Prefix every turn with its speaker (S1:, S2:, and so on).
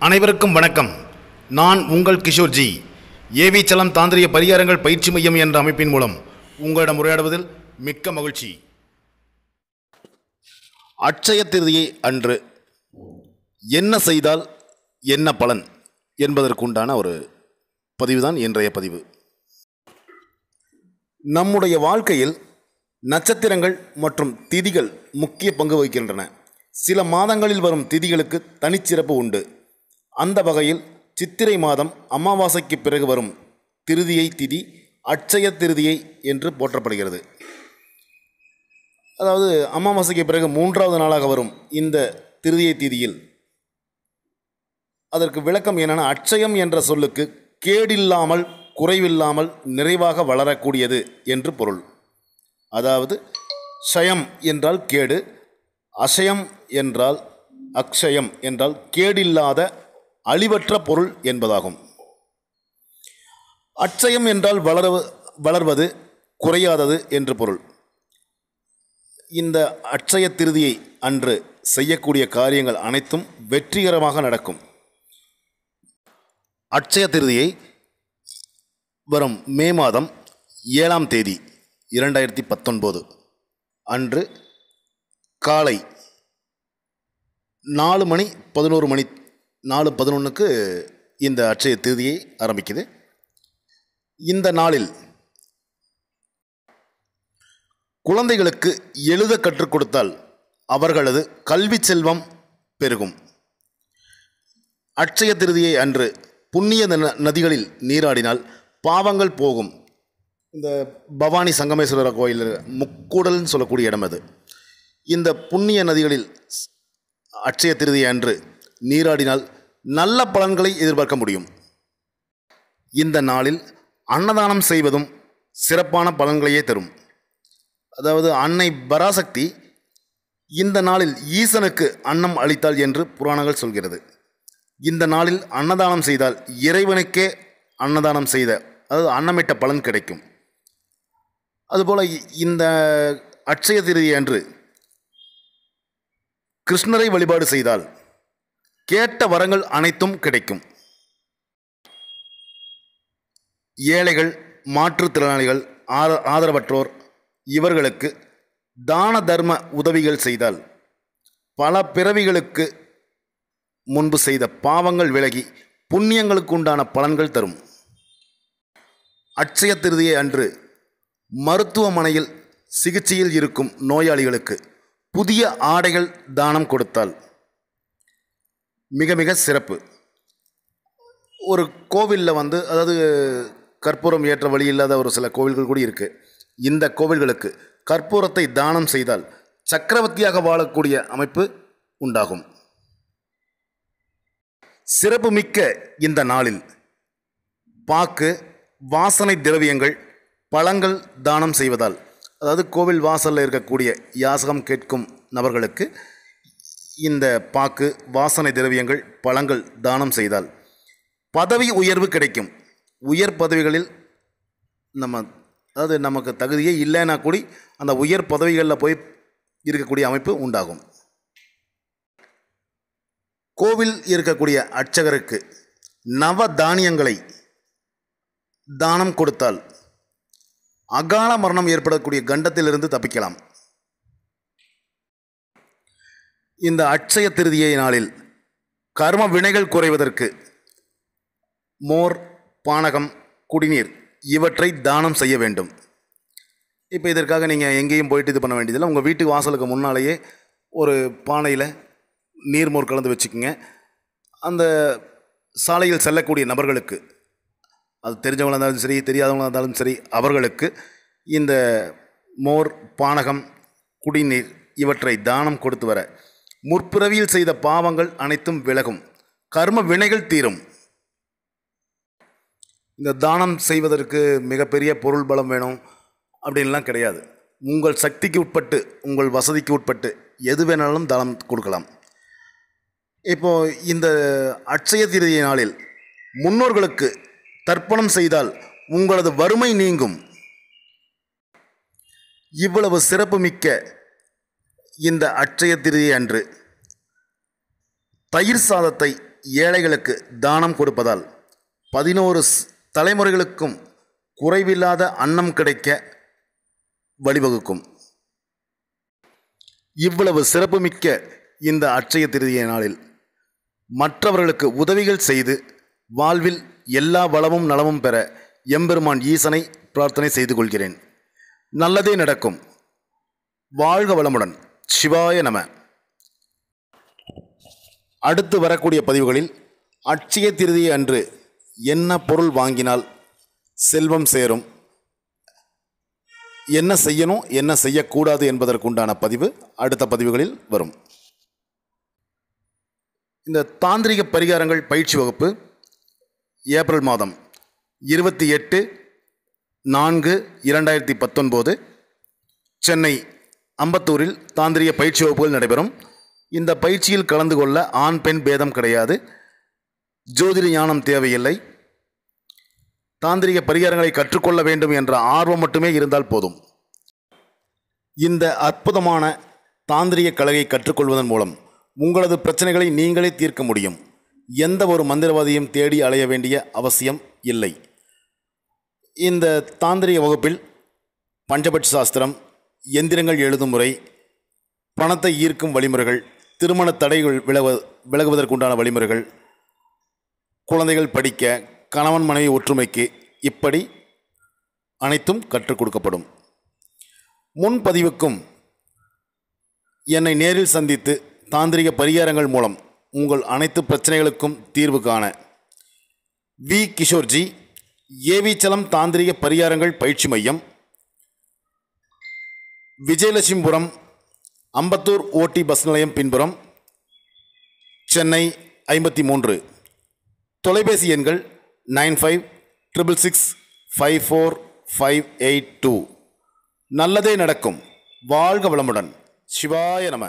S1: அனைவருக்கும் வணக்கம். நான் உங்கள் கிஷோர்ஜி. ஏவி சலம் தாந்திரிய பரிகாரங்கள் பயிற்சி மையம் என்ற அமைப்பின் மூலம் உங்களிடம் உரையாடுவதில் மிக்க மகிழ்ச்சி. அட்சய திருதியை அன்று என்ன செய்தால் என்ன பலன் என்பதற்குண்டான ஒரு பதிவுதான் இன்றைய பதிவு. நம்முடைய வாழ்க்கையில் நட்சத்திரங்கள் மற்றும் திதிகள் முக்கிய பங்கு வகிக்கின்றன. சில மாதங்களில் வரும் திதிகளுக்கு தனிச்சிறப்பு உண்டு. அந்த வகையில் சித்திரை மாதம் அமாவாசைக்கு பிறகு வரும் திருதியை திதி அட்சய திருதியை என்று போற்றப்படுகிறது. அதாவது அமாவாசைக்கு பிறகு 3வது நாளாக வரும் இந்த திருதியை திதியில் அதற்கு விளக்கம் என்னென்னா, அட்சயம் என்ற சொல்லுக்கு கேடில்லாமல் குறைவில்லாமல் நிறைவாக வளரக்கூடியது என்று பொருள். அதாவது ஷயம் என்றால் கேடு, அஷயம் என்றால் அக்ஷயம் என்றால் கேடில்லாத அழிவற்ற பொருள் என்பதாகும். அட்சயம் என்றால் வளர்வது குறையாதது என்று பொருள். இந்த அட்சய திருதியை அன்று செய்யக்கூடிய காரியங்கள் அனைத்தும் வெற்றிகரமாக நடக்கும். அட்சய திருதியை வரும் மே மாதம் 7ஆம் தேதி 2019 அன்று காலை 4:11 இந்த அட்சய திருதியை ஆரம்பிக்குது. இந்த நாளில் குழந்தைகளுக்கு எழுத கற்றுக் கொடுத்தால் அவர்களது கல்வி செல்வம் பெருகும். அட்சய திருதியை அன்று புண்ணிய நதிகளில் நீராடினால் பாவங்கள் போகும். இந்த பவானி சங்கமேஸ்வரர் கோயில் முக்கூடல்னு சொல்லக்கூடிய இடம் அது. இந்த புண்ணிய நதிகளில் அட்சய திருதியை அன்று நீராடினால் நல்ல பலன்களை எதிர்பார்க்க முடியும். இந்த நாளில் அன்னதானம் செய்வதும் சிறப்பான பலன்களையே தரும். அதாவது அன்னை பராசக்தி இந்த நாளில் ஈசனுக்கு அன்னம் அளித்தாள் என்று புராணங்கள் சொல்கிறது. இந்த நாளில் அன்னதானம் செய்தால் இறைவனுக்கே அன்னதானம் செய்த, அதாவது அன்னமிட்ட பலன் கிடைக்கும். அதுபோல் இந்த அட்சய திருதியை அன்று கிருஷ்ணரை வழிபாடு செய்தால் கேட்ட வரங்கள் அனைத்தும் கிடைக்கும். ஏழைகள், மாற்றுத்திறனாளிகள், ஆதரவற்றோர் இவர்களுக்கு தான தர்ம உதவிகள் செய்தால் பல பிறவிகளுக்கு முன்பு செய்த பாவங்கள் விலகி புண்ணியங்களுக்கு உண்டான பலன்கள் தரும். அட்சய திருதியை அன்று மருத்துவமனையில் சிகிச்சையில் இருக்கும் நோயாளிகளுக்கு புதிய ஆடைகள் தானம் கொடுத்தால் மிக மிக சிறப்பு. ஒரு கோவிலில் அதாவது கற்பூரம் ஏற்ற வழி இல்லாத ஒரு சில கோவில்கள் கூட இருக்குது. இந்த கோவில்களுக்கு கற்பூரத்தை தானம் செய்தால் சக்கரவர்த்தியாக வாழக்கூடிய அமைப்பு உண்டாகும். சிறப்பு மிக்க இந்த நாளில் பாக்கு, வாசனை திரவியங்கள், பழங்கள் தானம் செய்வதால், அதாவது கோவில் வாசலில் இருக்கக்கூடிய யாசகம் கேட்கும் நபர்களுக்கு இந்த பாக்கு, வாசனை திரவியங்கள், பழங்கள் தானம் செய்தால் பதவி உயர்வு கிடைக்கும். உயர் பதவிகளில் அதாவது நமக்கு தகுதியே இல்லைன்னா கூடி அந்த உயர் பதவிகளில் போய் இருக்கக்கூடிய அமைப்பு உண்டாகும். கோவில் இருக்கக்கூடிய அர்ச்சகருக்கு நவ தானியங்களை தானம் கொடுத்தால் அகால மரணம் ஏற்படக்கூடிய கண்டத்திலிருந்து தப்பிக்கலாம். இந்த அட்சய திருதியை நாளில் கர்ம வினைகள் குறைவதற்கு மோர், பானகம், குடிநீர் இவற்றை தானம் செய்ய வேண்டும். இப்போ இதற்காக நீங்கள் எங்கேயும் போயிட்டு இது பண்ண வேண்டியதில்லை. உங்கள் வீட்டு வாசலுக்கு முன்னாலேயே ஒரு பானையில் நீர்மோர் கலந்து வச்சுக்கோங்க. அந்த சாலையில் செல்லக்கூடிய நபர்களுக்கு, அது தெரிஞ்சவங்களாக இருந்தாலும் சரி, தெரியாதவங்களாக இருந்தாலும் சரி, அவர்களுக்கு இந்த மோர், பானகம், குடிநீர் இவற்றை தானம் கொடுத்து வர முற்பிறவியில் செய்த பாவங்கள் அனைத்தும் விலகும், கர்ம வினைகள் தீரும். இந்த தானம் செய்வதற்கு மிகப்பெரிய பொருள் பலம் வேணும் அப்படின்லாம் கிடையாது. உங்கள் சக்திக்கு உட்பட்டு, உங்கள் வசதிக்கு உட்பட்டு எது வேணாலும் தானம் கொடுக்கலாம். இப்போது இந்த அட்சய திருதியை நாளில் முன்னோர்களுக்கு தர்ப்பணம் செய்தால் உங்களது வறுமை நீங்கும். இவ்வளவு சிறப்புமிக்க இந்த அட்சய திருதியை அன்று தயிர் சாதத்தை ஏழைகளுக்கு தானம் கொடுப்பதால் 11 தலைமுறைகளுக்கும் குறைவில்லாத அன்னம் கிடைக்க வழிவகுக்கும். இவ்வளவு சிறப்புமிக்க இந்த அட்சய திருதியை நாளில் மற்றவர்களுக்கு உதவிகள் செய்து வாழ்வில் எல்லா வளமும் நலமும் பெற எம்பெருமான் ஈசனை பிரார்த்தனை செய்து கொள்கிறேன். நல்லதே நடக்கும். வாழ்க வளமுடன். சிவாய நம. அடுத்து வரக்கூடிய பதிவுகளில் அட்சய திருதியை அன்று என்ன பொருள் வாங்கினால் செல்வம் சேரும், என்ன செய்யணும் என்ன செய்யக்கூடாது என்பதற்குண்டான பதிவு அடுத்த பதிவுகளில் வரும். இந்த தாந்திரிக பரிகாரங்கள் பயிற்சி வகுப்பு ஏப்ரல் மாதம் 28/4/2019 சென்னை அம்பத்தூரில் தாந்திரிக பயிற்சி வகுப்புகள் நடைபெறும். இந்த பயிற்சியில் கலந்து கொள்ள ஆண் பெண் பேதம் கிடையாது. ஜோதிட ஞானம் தேவையில்லை. தாந்திரிக பரிகாரங்களை கற்றுக்கொள்ள வேண்டும் என்ற ஆர்வம் மட்டுமே இருந்தால் போதும். இந்த அற்புதமான தாந்திரிக கலையை கற்றுக்கொள்வதன் மூலம் உங்களது பிரச்சனைகளை நீங்களே தீர்க்க முடியும். எந்த ஒரு மந்திரவாதியும் தேடி அலைய வேண்டிய அவசியம் இல்லை. இந்த தாந்திரிக வகுப்பில் பஞ்சபட்ச சாஸ்திரம், எந்திரங்கள் எழுதும் முறை, பணத்தை ஈர்க்கும் வழிமுறைகள், திருமண தடைகள் விலகுவதற்குண்டான வழிமுறைகள், குழந்தைகள் படிக்க, கணவன் மனைவி ஒற்றுமைக்கு, இப்படி அனைத்தும் கற்றுக் கொடுக்கப்படும். முன்பதிவுக்கும் என்னை நேரில் சந்தித்து தாந்திரிக பரிகாரங்கள் மூலம் உங்கள் அனைத்து பிரச்சனைகளுக்கும் தீர்வு காண வி. கிஷோர்ஜி, ஏவி சலம் தாந்திரிக பரிகாரங்கள் பயிற்சி மையம், விஜயலட்சுமிபுரம், அம்பத்தூர் ஓடி பஸ் நிலையம் பின்புறம், சென்னை 53. தொலைபேசி எண்கள் 9566654582. நல்லதே நடக்கும். வாழ்க வளமுடன். சிவாய நம.